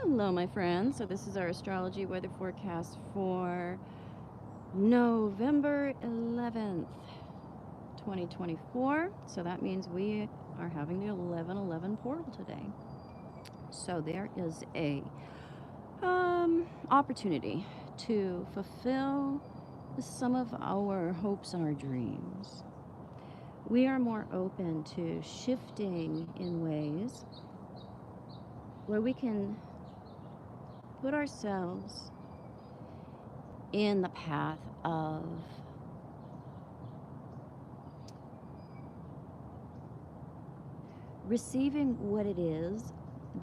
Hello, my friends. So, this is our astrology weather forecast for November 11th, 2024. So, that means we are having the 1111 portal today. So, there is a opportunity to fulfill some of our hopes and our dreams. We are more open to shifting in ways where we can put ourselves in the path of receiving what it is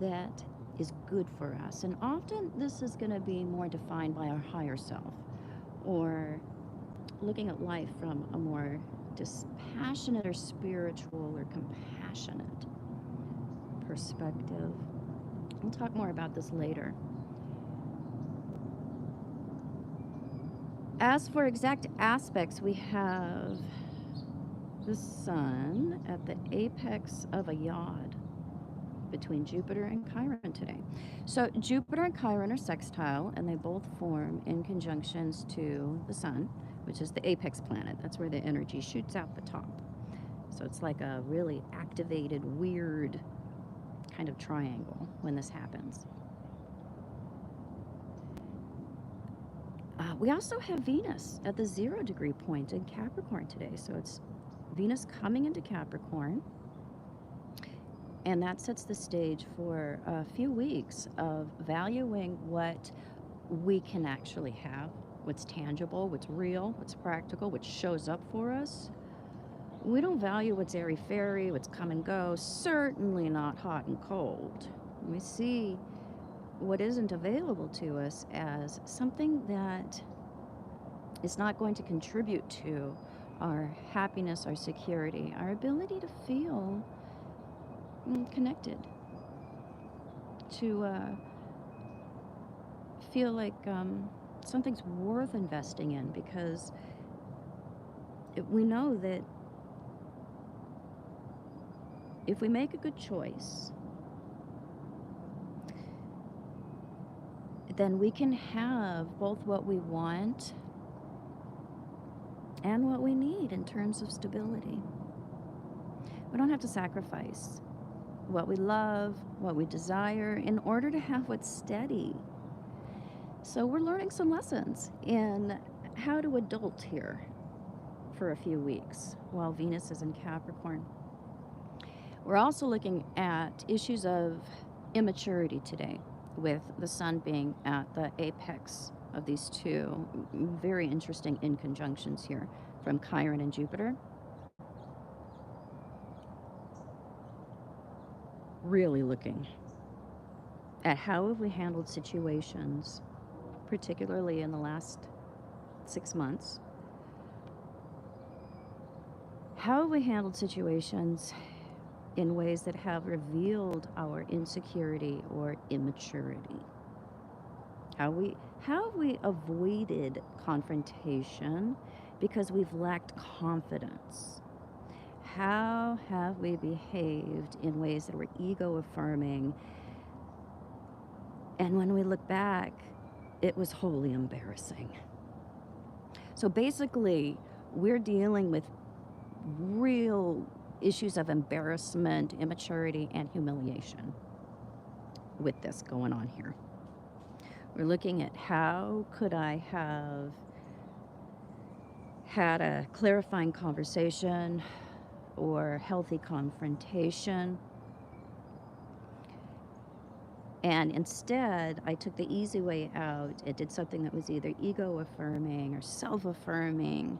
that is good for us. And often this is going to be more defined by our higher self, or looking at life from a more dispassionate or spiritual or compassionate perspective. We'll talk more about this later. As for exact aspects, we have the sun at the apex of a yod between Jupiter and Chiron today. So Jupiter and Chiron are sextile, and they both form in conjunctions to the sun, which is the apex planet. That's where the energy shoots out the top. So it's like a really activated, weird kind of triangle when this happens. We also have Venus at the 0-degree point in Capricorn today. So it's Venus coming into Capricorn, and that sets the stage for a few weeks of valuing what we can actually have, what's tangible, what's real, what's practical, what shows up for us. We don't value what's airy-fairy, what's come and go, certainly not hot and cold. We see what isn't available to us as something that is not going to contribute to our happiness, our security, our ability to feel connected, to feel like something's worth investing in, because we know that if we make a good choice, then we can have both what we want and what we need in terms of stability. We don't have to sacrifice what we love, what we desire, in order to have what's steady. So we're learning some lessons in how to adult here for a few weeks while Venus is in Capricorn. We're also looking at issues of immaturity today, with the sun being at the apex of these two very interesting in conjunctions here from Chiron and Jupiter. Really looking at how have we handled situations, particularly in the last 6 months. How have we handled situations in ways that have revealed our insecurity or immaturity? How have we avoided confrontation because we've lacked confidence? How have we behaved in ways that were ego affirming, and when we look back, it was wholly embarrassing? So basically, we're dealing with real issues of embarrassment, immaturity, and humiliation with this going on here. We're looking at how could I have had a clarifying conversation or healthy confrontation, and instead I took the easy way out. It did something that was either ego affirming or self-affirming,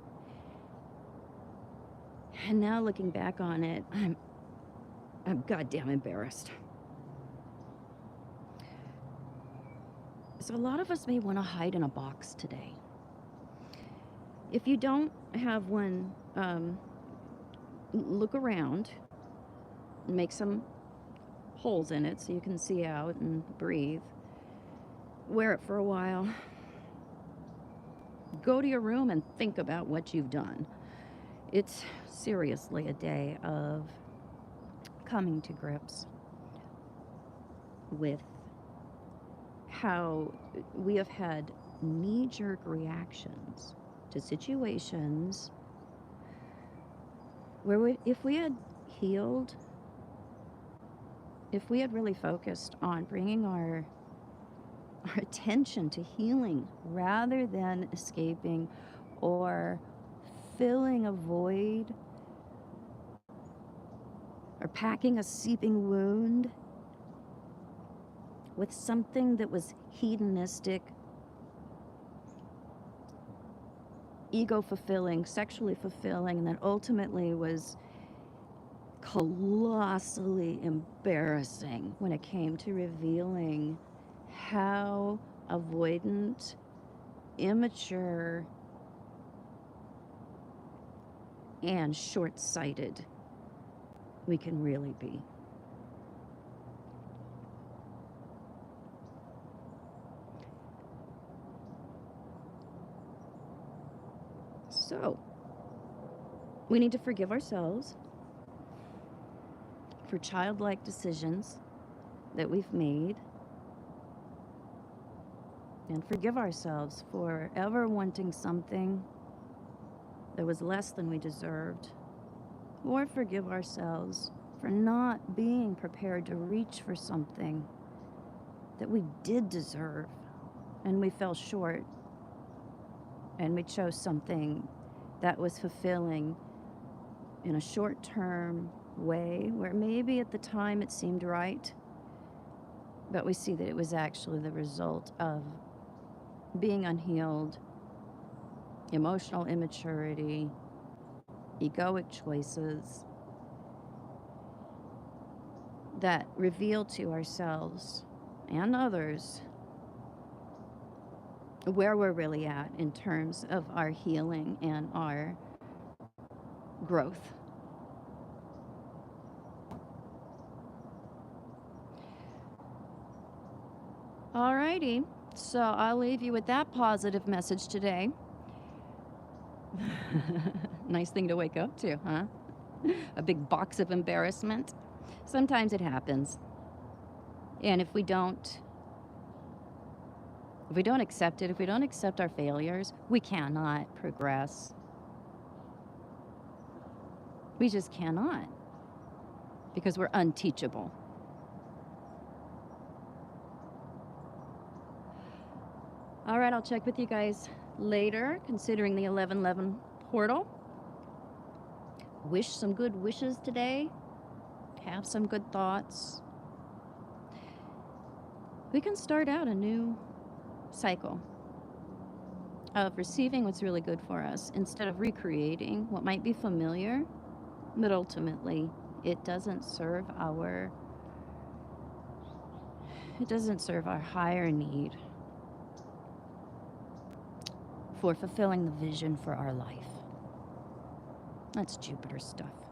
and now looking back on it, I'm goddamn embarrassed. So a lot of us may want to hide in a box today. If you don't have one, look around, make some holes in it so you can see out and breathe. Wear it for a while. Go to your room and think about what you've done. It's seriously a day of coming to grips with how we have had knee-jerk reactions to situations where if we had healed, if we had really focused on bringing our attention to healing rather than escaping or filling a void or packing a seeping wound with something that was hedonistic, ego-fulfilling, sexually fulfilling, and then ultimately was colossally embarrassing when it came to revealing how avoidant, immature, and short-sighted we can really be. So, we need to forgive ourselves for childlike decisions that we've made, and forgive ourselves for ever wanting something that was less than we deserved, or forgive ourselves for not being prepared to reach for something that we did deserve and we fell short, and we chose something that was fulfilling in a short-term way where maybe at the time it seemed right, but we see that it was actually the result of being unhealed, emotional immaturity, egoic choices that reveal to ourselves and others where we're really at in terms of our healing and our growth. Alrighty, so I'll leave you with that positive message today. Nice thing to wake up to, huh? A big box of embarrassment. Sometimes it happens. And if we don't accept it, if we don't accept our failures, we cannot progress. We just cannot, because we're unteachable. All right, I'll check with you guys later, considering the 1111 portal. Wish some good wishes today. Have some good thoughts. We can start out a new cycle of receiving what's really good for us instead of recreating what might be familiar, but ultimately it doesn't serve our higher need for fulfilling the vision for our life. That's Jupiter stuff.